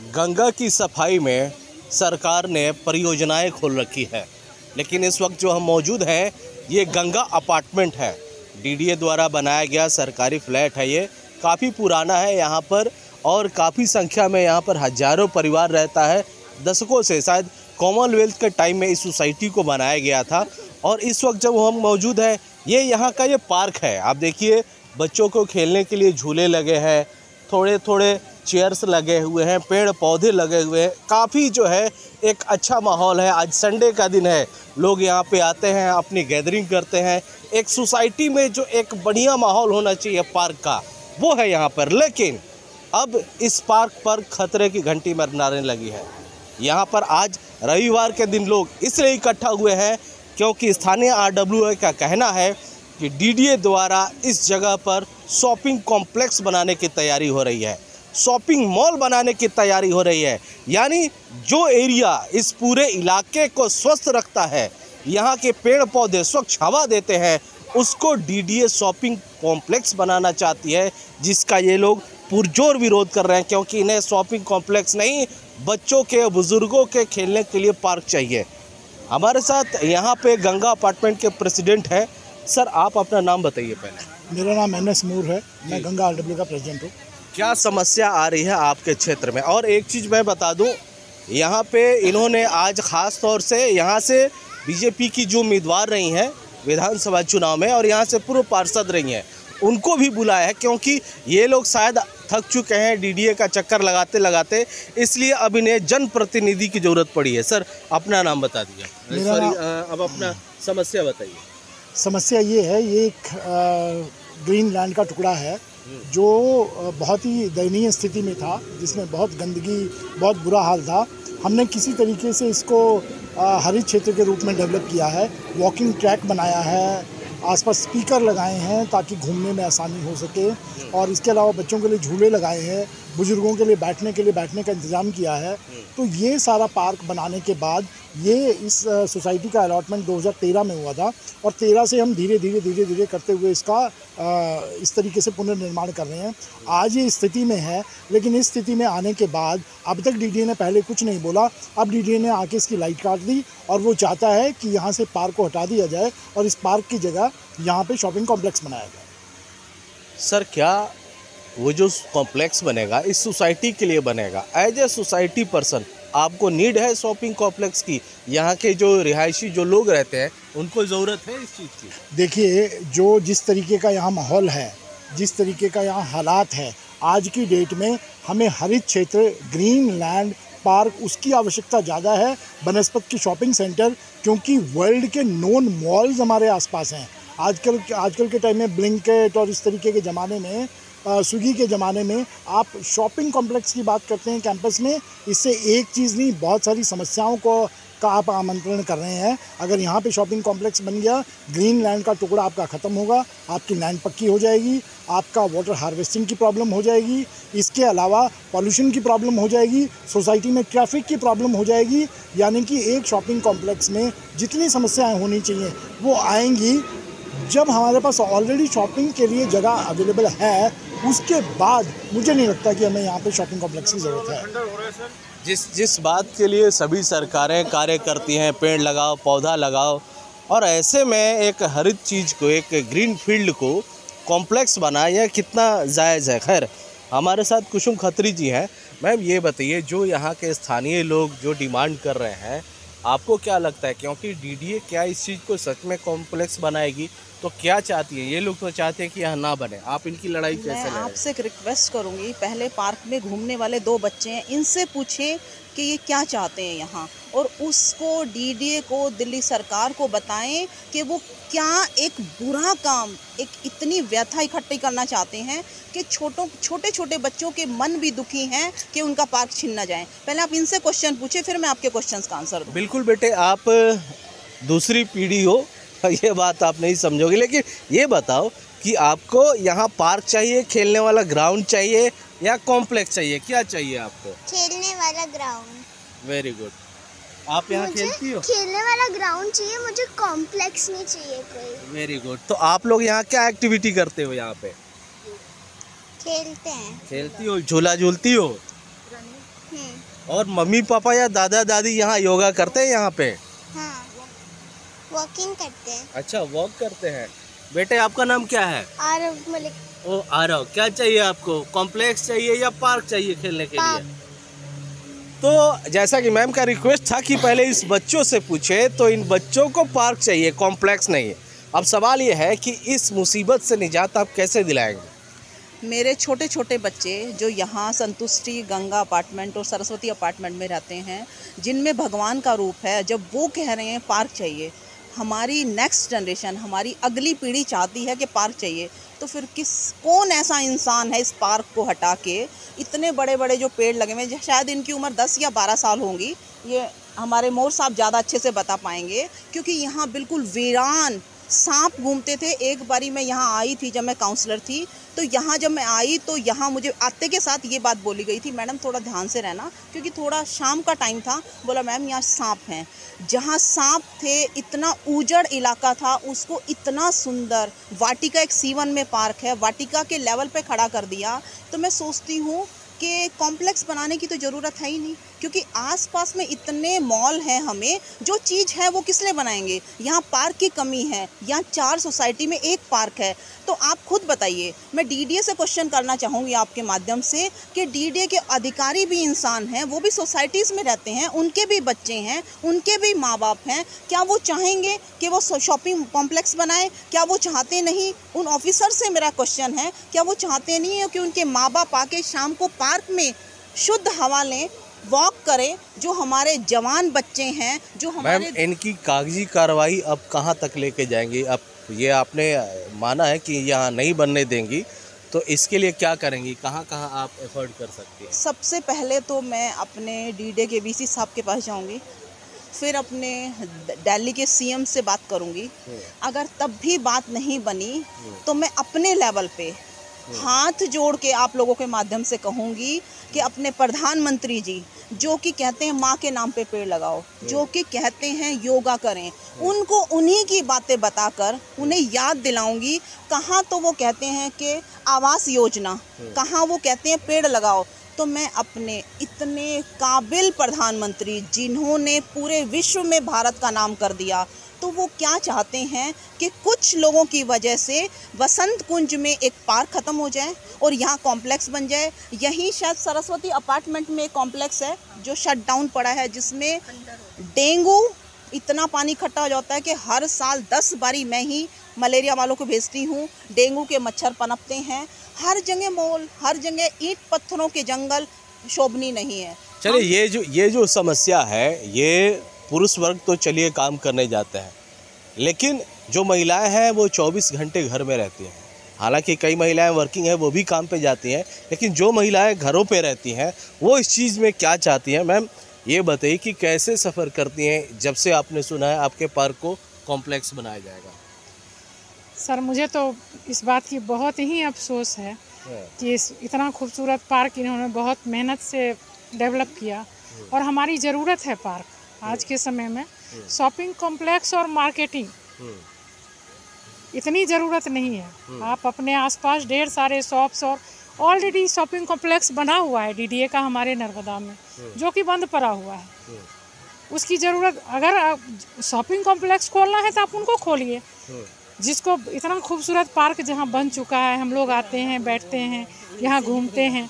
गंगा की सफाई में सरकार ने परियोजनाएं खोल रखी है, लेकिन इस वक्त जो हम मौजूद हैं ये गंगा अपार्टमेंट है। डीडीए द्वारा बनाया गया सरकारी फ्लैट है। ये काफ़ी पुराना है यहाँ पर और काफ़ी संख्या में यहाँ पर हजारों परिवार रहता है। दशकों से शायद कॉमनवेल्थ के टाइम में इस सोसाइटी को बनाया गया था और इस वक्त जब हम मौजूद हैं ये यहाँ का ये पार्क है। आप देखिए बच्चों को खेलने के लिए झूले लगे हैं, थोड़े थोड़े चेयर्स लगे हुए हैं, पेड़ पौधे लगे हुए हैं। काफ़ी जो है एक अच्छा माहौल है। आज संडे का दिन है, लोग यहाँ पे आते हैं, अपनी गैदरिंग करते हैं। एक सोसाइटी में जो एक बढ़िया माहौल होना चाहिए पार्क का, वो है यहाँ पर। लेकिन अब इस पार्क पर खतरे की घंटी मरनाने लगी है। यहाँ पर आज रविवार के दिन लोग इसलिए इकट्ठा हुए हैं क्योंकि स्थानीय RWA का कहना है कि डीडीए द्वारा इस जगह पर शॉपिंग कॉम्प्लेक्स बनाने की तैयारी हो रही है, शॉपिंग मॉल बनाने की तैयारी हो रही है। यानी जो एरिया इस पूरे इलाके को स्वस्थ रखता है, यहाँ के पेड़ पौधे स्वच्छ हवा देते हैं, उसको डीडीए शॉपिंग कॉम्प्लेक्स बनाना चाहती है, जिसका ये लोग पुरजोर विरोध कर रहे हैं क्योंकि इन्हें शॉपिंग कॉम्प्लेक्स नहीं, बच्चों के बुजुर्गों के खेलने के लिए पार्क चाहिए। हमारे साथ यहाँ पे गंगा अपार्टमेंट के प्रेसिडेंट हैं। सर, आप अपना नाम बताइए पहले। मेरा नाम NS मूर है, मैं गंगा RWA का प्रेसिडेंट हूँ। क्या समस्या आ रही है आपके क्षेत्र में? और एक चीज़ मैं बता दूं, यहाँ पे इन्होंने आज ख़ास तौर से यहाँ से बीजेपी की जो उम्मीदवार रही हैं विधानसभा चुनाव में और यहाँ से पूर्व पार्षद रही हैं, उनको भी बुलाया है क्योंकि ये लोग शायद थक चुके हैं डीडीए का चक्कर लगाते लगाते, इसलिए अब इन्हें जनप्रतिनिधि की ज़रूरत पड़ी है। सर, अपना नाम बता दीजिए। अब अपना समस्या बताइए। समस्या ये है, ये एक ग्रीन लैंड का टुकड़ा है जो बहुत ही दयनीय स्थिति में था, जिसमें बहुत गंदगी, बहुत बुरा हाल था। हमने किसी तरीके से इसको हरित क्षेत्र के रूप में डेवलप किया है, वॉकिंग ट्रैक बनाया है, आसपास स्पीकर लगाए हैं ताकि घूमने में आसानी हो सके, और इसके अलावा बच्चों के लिए झूले लगाए हैं, बुजुर्गों के लिए बैठने का इंतज़ाम किया है। तो ये सारा पार्क बनाने के बाद ये इस सोसाइटी का अलॉटमेंट 2013 में हुआ था और 13 से हम धीरे धीरे करते हुए इसका इस तरीके से पुनर्निर्माण कर रहे हैं। आज ये स्थिति में है, लेकिन इस स्थिति में आने के बाद अब तक डीडीए ने पहले कुछ नहीं बोला। अब डीडीए ने आके इसकी लाइट काट दी और वो चाहता है कि यहाँ से पार्क को हटा दिया जाए और इस पार्क की जगह यहाँ पे शॉपिंग कॉम्प्लेक्स बनाया जाए। सर, क्या वो जो कॉम्प्लेक्स बनेगा इस सोसाइटी के लिए बनेगा? एज ए सोसाइटी पर्सन आपको नीड है शॉपिंग कॉम्प्लेक्स की? यहाँ के जो रिहायशी जो लोग रहते हैं उनको ज़रूरत है इस चीज़ की? देखिए, जो जिस तरीके का यहाँ माहौल है, जिस तरीके का यहाँ हालात है, आज की डेट में हमें हरित क्षेत्र, ग्रीन लैंड, पार्क, उसकी आवश्यकता ज़्यादा है बनस्पत की शॉपिंग सेंटर, क्योंकि वर्ल्ड के नोन मॉल्स हमारे आसपास हैं। आजकल के टाइम में ब्लिंकिट और इस तरीके के ज़माने में, स्विगी के ज़माने में आप शॉपिंग कॉम्प्लेक्स की बात करते हैं कैंपस में, इससे एक चीज़ नहीं बहुत सारी समस्याओं का आप आमंत्रण कर रहे हैं। अगर यहाँ पे शॉपिंग कॉम्प्लेक्स बन गया, ग्रीन लैंड का टुकड़ा आपका ख़त्म होगा, आपकी लैंड पक्की हो जाएगी, आपका वाटर हार्वेस्टिंग की प्रॉब्लम हो जाएगी, इसके अलावा पॉल्यूशन की प्रॉब्लम हो जाएगी, सोसाइटी में ट्रैफिक की प्रॉब्लम हो जाएगी। यानी कि एक शॉपिंग कॉम्प्लेक्स में जितनी समस्याएँ होनी चाहिए वो आएंगी। जब हमारे पास ऑलरेडी शॉपिंग के लिए जगह अवेलेबल है, उसके बाद मुझे नहीं लगता कि हमें यहाँ पे शॉपिंग कॉम्प्लेक्स की ज़रूरत है। जिस बात के लिए सभी सरकारें कार्य करती हैं, पेड़ लगाओ, पौधा लगाओ, और ऐसे में एक हरित चीज़ को, एक ग्रीन फील्ड को कॉम्प्लेक्स बनाए, यह कितना जायज़ है? खैर, हमारे साथ कुसुम खत्री जी हैं। मैम, ये बताइए, जो यहाँ के स्थानीय लोग जो डिमांड कर रहे हैं, आपको क्या लगता है? क्योंकि डीडीए क्या इस चीज़ को सच में कॉम्प्लेक्स बनाएगी? तो क्या चाहती है? ये लोग तो चाहते हैं कि यहाँ ना बने। आप इनकी लड़ाई कैसे लड़ेंगे? मैं आपसे एक रिक्वेस्ट करूँगी, पहले पार्क में घूमने वाले 2 बच्चे हैं, इनसे पूछें कि ये क्या चाहते हैं यहाँ, और उसको डीडीए को, दिल्ली सरकार को बताएं कि वो क्या एक बुरा काम, एक इतनी व्यथा इकट्ठी करना चाहते हैं कि छोटे छोटे बच्चों के मन भी दुखी हैं कि उनका पार्क छीन ना जाए। पहले आप इनसे क्वेश्चन पूछे, फिर मैं आपके क्वेश्चन का आंसर दूँ। बिल्कुल बेटे, आप दूसरी पीढ़ी हो, ये बात आप नहीं समझोगे, लेकिन ये बताओ कि आपको यहाँ पार्क चाहिए, खेलने वाला ग्राउंड चाहिए या कॉम्प्लेक्स चाहिए? क्या चाहिए आपको? खेलने वाला ग्राउंड। Very good. आप यहाँ खेलती हो? खेलने वाला ग्राउंड चाहिए मुझे, कॉम्प्लेक्स नहीं चाहिए कोई। Very good. तो आप लोग यहाँ क्या एक्टिविटी करते हो? यहाँ पे खेलते हैं। खेलती हो, झूला झूलती हो? और मम्मी पापा या दादा दादी यहाँ योगा करते हैं यहाँ पे? हाँ, वॉकिंग करते हैं। अच्छा, वॉक करते हैं। बेटे आपका नाम क्या है? आरव मलिक। ओ आरव, क्या चाहिए आपको? कॉम्प्लेक्स चाहिए या पार्क चाहिए खेलने के लिए? तो जैसा कि मैम का रिक्वेस्ट था कि पहले इस बच्चों से पूछे, तो इन बच्चों को पार्क चाहिए, कॉम्प्लेक्स नहीं। अब सवाल ये है कि इस मुसीबत से निजात आप कैसे दिलाएंगे? मेरे छोटे छोटे बच्चे जो यहाँ संतुष्टि गंगा अपार्टमेंट और सरस्वती अपार्टमेंट में रहते हैं, जिनमें भगवान का रूप है, जब वो कह रहे हैं पार्क चाहिए, हमारी नेक्स्ट जनरेशन, हमारी अगली पीढ़ी चाहती है कि पार्क चाहिए, तो फिर कौन ऐसा इंसान है इस पार्क को हटा के, इतने बड़े बड़े जो पेड़ लगे हुए हैं, शायद इनकी उम्र 10 या 12 साल होंगी, ये हमारे मोर साहब ज़्यादा अच्छे से बता पाएंगे, क्योंकि यहाँ बिल्कुल वीरान सांप घूमते थे। एक बारी मैं यहाँ आई थी जब मैं काउंसलर थी, तो यहाँ जब मैं आई तो यहाँ मुझे आते के साथ ये बात बोली गई थी, मैडम थोड़ा ध्यान से रहना, क्योंकि थोड़ा शाम का टाइम था। बोला मैम यहाँ सांप हैं। जहाँ सांप थे, इतना उजड़ इलाका था, उसको इतना सुंदर वाटिका, एक C1 में पार्क है, वाटिका के लेवल पे खड़ा कर दिया। तो मैं सोचती हूँ कि कॉम्प्लेक्स बनाने की तो ज़रूरत है ही नहीं, क्योंकि आसपास में इतने मॉल हैं, हमें जो चीज़ है वो किस लिए बनाएंगे? यहाँ पार्क की कमी है, यहाँ 4 सोसाइटी में 1 पार्क है। तो आप खुद बताइए। मैं डीडीए से क्वेश्चन करना चाहूँगी आपके माध्यम से कि डीडीए के अधिकारी भी इंसान हैं, वो भी सोसाइटीज़ में रहते हैं, उनके भी बच्चे हैं, उनके भी माँ बाप हैं। क्या वो चाहेंगे कि वो शॉपिंग कॉम्प्लेक्स बनाए? क्या वो चाहते नहीं? उन ऑफिसर से मेरा क्वेश्चन है, क्या वो चाहते नहीं है कि उनके माँ बाप आके शाम को पार्क में शुद्ध हवा लें, वॉक करें? जो हमारे जवान बच्चे हैं, जो हमारे मैम इनकी कागजी कार्रवाई अब कहाँ तक लेके जाएंगी? अब ये आपने माना है कि यहाँ नहीं बनने देंगी, तो इसके लिए क्या करेंगी? कहाँ कहाँ आप एफर्ट कर सकती हैं? सबसे पहले तो मैं अपने डीडीए के वीसी साहब के पास जाऊंगी, फिर अपने दिल्ली के सीएम से बात करूंगी। अगर तब भी बात नहीं बनी तो मैं अपने लेवल पे हाथ जोड़ के आप लोगों के माध्यम से कहूँगी कि अपने प्रधानमंत्री जी, जो कि कहते हैं माँ के नाम पे पेड़ लगाओ, जो कि कहते हैं योगा करें, उनको उन्हीं की बातें बताकर उन्हें याद दिलाऊंगी। कहाँ तो वो कहते हैं कि आवास योजना, कहाँ वो कहते हैं पेड़ लगाओ। तो मैं अपने इतने काबिल प्रधानमंत्री, जिन्होंने पूरे विश्व में भारत का नाम कर दिया, तो वो क्या चाहते हैं कि कुछ लोगों की वजह से वसंत कुंज में एक पार्क ख़त्म हो जाए और यहाँ कॉम्प्लेक्स बन जाए। यहीं शायद सरस्वती अपार्टमेंट में एक कॉम्प्लेक्स है जो शट डाउन पड़ा है, जिसमें डेंगू, इतना पानी इकट्ठा हो जाता है कि हर साल 10 बारी मैं ही मलेरिया वालों को भेजती हूँ। डेंगू के मच्छर पनपते हैं, हर जगह मॉल, हर जगह ईंट पत्थरों के जंगल, शोभनीय नहीं है। चलिए, ये जो समस्या है, ये पुरुष वर्ग तो चलिए काम करने जाते हैं, लेकिन जो महिलाएं हैं वो 24 घंटे घर में रहती हैं। हालांकि कई महिलाएं वर्किंग हैं, वो भी काम पे जाती हैं, लेकिन जो महिलाएं घरों पे रहती हैं वो इस चीज़ में क्या चाहती हैं? मैम ये बताइए कि कैसे सफ़र करती हैं जब से आपने सुना है आपके पार्क को कॉम्प्लेक्स बनाया जाएगा? सर मुझे तो इस बात की बहुत ही अफसोस है कि इतना खूबसूरत पार्क इन्होंने बहुत मेहनत से डेवलप किया, और हमारी ज़रूरत है पार्क आज के समय में। शॉपिंग कॉम्प्लेक्स और मार्केटिंग इतनी ज़रूरत नहीं है। आप अपने आसपास ढेर सारे शॉप्स, और ऑलरेडी शॉपिंग कॉम्प्लेक्स बना हुआ है डीडीए का हमारे नर्मदा में, जो कि बंद पड़ा हुआ है। उसकी ज़रूरत, अगर शॉपिंग कॉम्प्लेक्स खोलना है तो आप उनको खोलिए। जिसको इतना खूबसूरत पार्क जहाँ बन चुका है, हम लोग आते हैं, बैठते हैं, यहाँ घूमते हैं,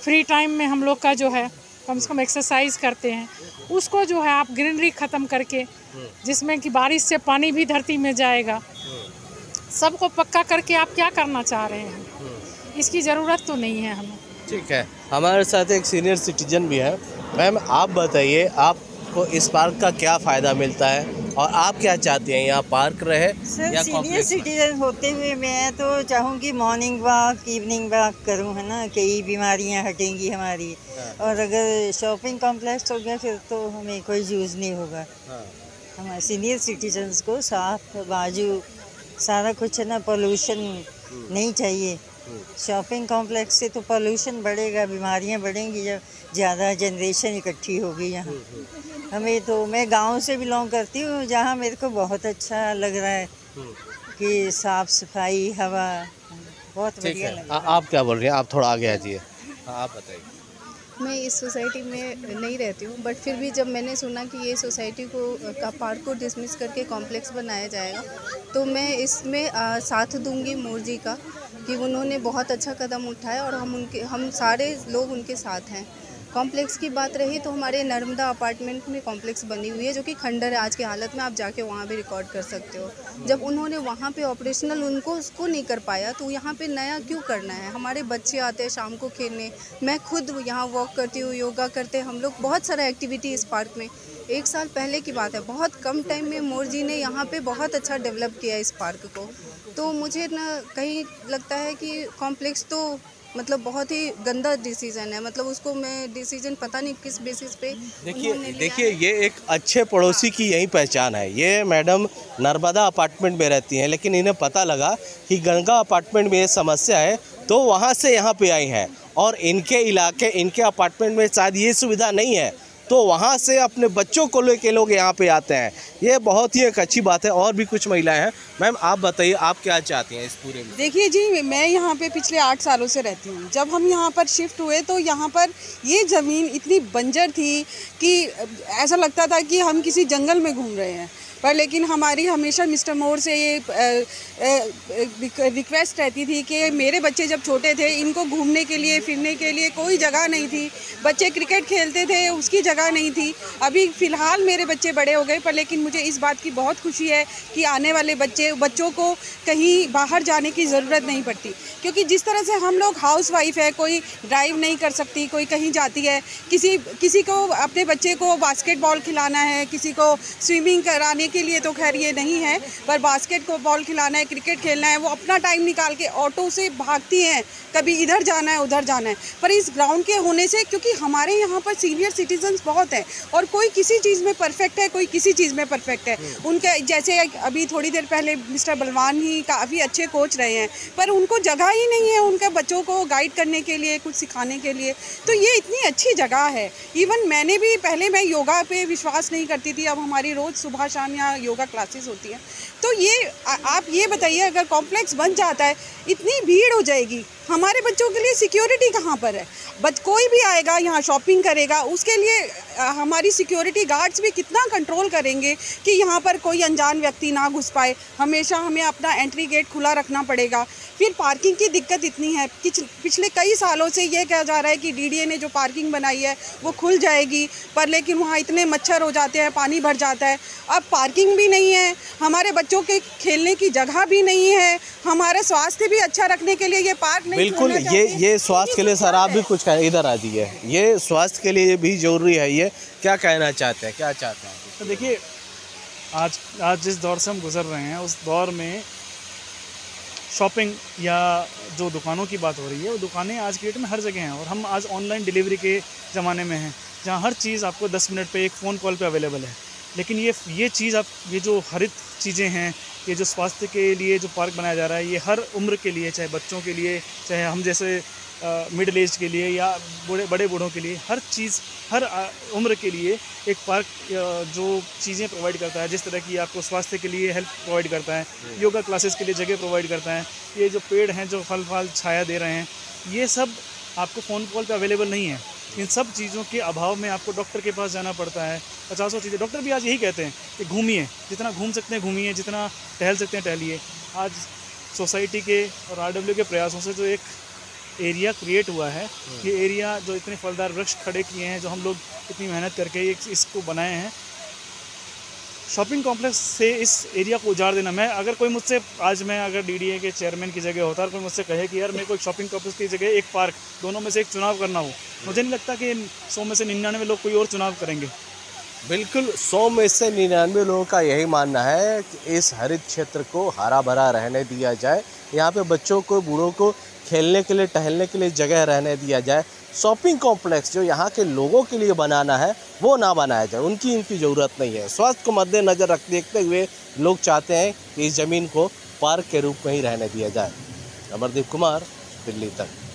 फ्री टाइम में हम लोग का जो है कम से कम एक्सरसाइज करते हैं, उसको जो है आप ग्रीनरी ख़त्म करके, जिसमें कि बारिश से पानी भी धरती में जाएगा, सबको पक्का करके आप क्या करना चाह रहे हैं? इसकी ज़रूरत तो नहीं है हमें। ठीक है, हमारे साथ एक सीनियर सिटीजन भी है। मैम आप बताइए, आपको इस पार्क का क्या फ़ायदा मिलता है और आप क्या चाहती हैं, यहाँ पार्क रहे सर? या सीनियर कॉम्प्लेक्स? सिटीजन होते हुए मैं तो चाहूँगी मॉर्निंग वॉक, इवनिंग वॉक करूँ, है ना, कई बीमारियाँ हटेंगी हमारी। और अगर शॉपिंग कॉम्प्लेक्स हो गया फिर तो हमें कोई यूज़ नहीं होगा। हमारे सीनियर सिटीजन्स को साफ बाजू सारा कुछ है ना, पोल्यूशन नहीं चाहिए। शॉपिंग कॉम्प्लेक्स से तो पोल्यूशन बढ़ेगा, बीमारियां बढ़ेंगी जब ज़्यादा जनरेशन इकट्ठी होगी यहाँ। हमें तो, मैं गांव से बिलोंग करती हूँ, जहाँ मेरे को बहुत अच्छा लग रहा है कि साफ़ सफाई, हवा बहुत बढ़िया लग रहा है। आप क्या बोल रही हैं? आप थोड़ा आगे आ जाइए। हाँ आप बताइए। मैं इस सोसाइटी में नहीं रहती हूँ, बट फिर भी जब मैंने सुना कि ये सोसाइटी का पार्क को डिसमिस करके कॉम्प्लेक्स बनाया जाएगा, तो मैं इसमें साथ दूंगी मोर जी का, कि उन्होंने बहुत अच्छा कदम उठाया और हम सारे लोग उनके साथ हैं। कॉम्प्लेक्स की बात रही तो हमारे नर्मदा अपार्टमेंट में कॉम्प्लेक्स बनी हुई है, जो कि खंडर है आज की हालत में, आप जाके वहाँ भी रिकॉर्ड कर सकते हो। जब उन्होंने वहाँ पे ऑपरेशनल उसको नहीं कर पाया, तो यहाँ पे नया क्यों करना है? हमारे बच्चे आते हैं शाम को खेलने, मैं खुद यहाँ वॉक करती हूँ, योगा करते हैं हम लोग, बहुत सारा एक्टिविटी इस पार्क में। 1 साल पहले की बात है, बहुत कम टाइम में मोर जी ने यहाँ पे बहुत अच्छा डेवलप किया इस पार्क को। तो मुझे ना कहीं लगता है कि कॉम्प्लेक्स तो मतलब बहुत ही गंदा डिसीजन है, मतलब उसको मैं डिसीजन पता नहीं किस बेसिस पे। देखिए ये एक अच्छे पड़ोसी की यही पहचान है। ये मैडम नर्मदा अपार्टमेंट में रहती हैं, लेकिन इन्हें पता लगा कि गंगा अपार्टमेंट में ये समस्या है, तो वहाँ से यहाँ पे आई हैं और इनके इलाके, इनके अपार्टमेंट में शायद ये सुविधा नहीं है, तो वहाँ से अपने बच्चों को लेके लोग यहाँ पे आते हैं। ये बहुत ही एक अच्छी बात है। और भी कुछ महिलाएं हैं। मैम आप बताइए, आप क्या चाहती हैं इस पूरे में? देखिए जी, मैं यहाँ पे पिछले 8 सालों से रहती हूँ। जब हम यहाँ पर शिफ्ट हुए तो यहाँ पर ये ज़मीन इतनी बंजर थी कि ऐसा लगता था कि हम किसी जंगल में घूम रहे हैं। पर लेकिन हमारी हमेशा मिस्टर मोर से ये रिक्वेस्ट रहती थी कि मेरे बच्चे जब छोटे थे, इनको घूमने के लिए, फिरने के लिए कोई जगह नहीं थी। बच्चे क्रिकेट खेलते थे, उसकी जगह नहीं थी। अभी फ़िलहाल मेरे बच्चे बड़े हो गए, पर लेकिन मुझे इस बात की बहुत खुशी है कि आने वाले बच्चों को कहीं बाहर जाने की ज़रूरत नहीं पड़ती। क्योंकि जिस तरह से हम लोग हाउस वाइफ है, कोई ड्राइव नहीं कर सकती, कोई कहीं जाती है, किसी को अपने बच्चे को बास्केटबॉल खिलाना है, किसी को स्विमिंग कराने के लिए तो खैर ये नहीं है, पर बास्केटबॉल खिलाना है, क्रिकेट खेलना है, वो अपना टाइम निकाल के ऑटो से भागती हैं, कभी इधर जाना है, उधर जाना है। पर इस ग्राउंड के होने से, क्योंकि हमारे यहाँ पर सीनियर सिटीजन्स बहुत हैं और कोई किसी चीज़ में परफेक्ट है, कोई किसी चीज़ में परफेक्ट है। उनके जैसे अभी थोड़ी देर पहले मिस्टर बलवान ही काफ़ी अच्छे कोच रहे हैं, पर उनको जगह ही नहीं है उनके बच्चों को गाइड करने के लिए, कुछ सिखाने के लिए। तो ये इतनी अच्छी जगह है। इवन मैंने भी पहले मैं योगा पे विश्वास नहीं करती थी, अब हमारी रोज़ सुबह शाम यहाँ योगा क्लासेस होती हैं। तो ये आप ये बताइए, अगर कॉम्प्लेक्स बन जाता है, इतनी भीड़ हो जाएगी, हमारे बच्चों के लिए सिक्योरिटी कहाँ पर है? कोई भी आएगा यहाँ शॉपिंग करेगा, उसके लिए हमारी सिक्योरिटी गार्ड्स भी कितना कंट्रोल करेंगे कि यहाँ पर कोई अनजान व्यक्ति ना घुस पाए। हमेशा हमें अपना एंट्री गेट खुला रखना पड़ेगा। फिर पार्किंग की दिक्कत इतनी है, पिछले कई सालों से ये कहा जा रहा है कि डीडीए ने जो पार्किंग बनाई है वो खुल जाएगी, पर लेकिन वहाँ इतने मच्छर हो जाते हैं, पानी भर जाता है। अब पार्किंग भी नहीं है, हमारे बच्चों के खेलने की जगह भी नहीं है, हमारे स्वास्थ्य भी अच्छा रखने के लिए ये पार्क नहीं। बिल्कुल, ये स्वास्थ्य के लिए सर आप भी कुछ कहें, इधर आ जाइए। ये स्वास्थ्य के लिए भी जरूरी है। ये क्या कहना चाहते हैं, क्या चाहते हैं? तो देखिए, आज जिस दौर से हम गुजर रहे हैं, उस दौर में शॉपिंग या जो दुकानों की बात हो रही है, वो दुकानें आज की डेट में हर जगह हैं। और हम आज ऑनलाइन डिलीवरी के ज़माने में हैं, जहाँ हर चीज़ आपको 10 मिनट पे, एक फ़ोन कॉल पे अवेलेबल है। लेकिन ये चीज़ ये जो हरित चीज़ें हैं, ये जो स्वास्थ्य के लिए जो पार्क बनाया जा रहा है, ये हर उम्र के लिए, चाहे बच्चों के लिए, चाहे हम जैसे मिडिल एज के लिए या बड़े बूढ़ों के लिए, हर चीज़, हर उम्र के लिए एक पार्क जो चीज़ें प्रोवाइड करता है। जिस तरह की आपको स्वास्थ्य के लिए हेल्प प्रोवाइड करता है, योगा क्लासेस के लिए जगह प्रोवाइड करता है, ये जो पेड़ हैं जो फल छाया दे रहे हैं, ये सब आपको फ़ोन कॉल पे अवेलेबल नहीं है। इन सब चीज़ों के अभाव में आपको डॉक्टर के पास जाना पड़ता है। 50 चीज़ें डॉक्टर भी आज यही कहते हैं कि घूमिए, जितना घूम सकते हैं घूमिए, जितना टहल सकते हैं टहलिए। आज सोसाइटी के और RW के प्रयासों से जो एक एरिया क्रिएट हुआ है, ये एरिया जो इतने फलदार वृक्ष खड़े किए हैं, जो हम लोग इतनी मेहनत करके इसको बनाए हैं, शॉपिंग कॉम्प्लेक्स से इस एरिया को उजाड़ देना। मैं अगर डीडीए के चेयरमैन की जगह होता और कोई मुझसे कहे कि यार मेरे को एक शॉपिंग कॉम्प्लेक्स की जगह एक पार्क, दोनों में से एक चुनाव करना हो, मुझे नहीं लगता कि 100 में से 99 लोग कोई और चुनाव करेंगे। बिल्कुल, 100 में से 99 लोगों का यही मानना है कि इस हरित क्षेत्र को हरा भरा रहने दिया जाए, यहाँ पे बच्चों को, बूढ़ों को खेलने के लिए, टहलने के लिए जगह रहने दिया जाए। शॉपिंग कॉम्प्लेक्स जो यहाँ के लोगों के लिए बनाना है वो ना बनाया जाए, इनकी ज़रूरत नहीं है। स्वास्थ्य को मद्देनज़र देखते हुए लोग चाहते हैं कि इस ज़मीन को पार्क के रूप में ही रहने दिया जाए। अमरदीप कुमार, दिल्ली तक।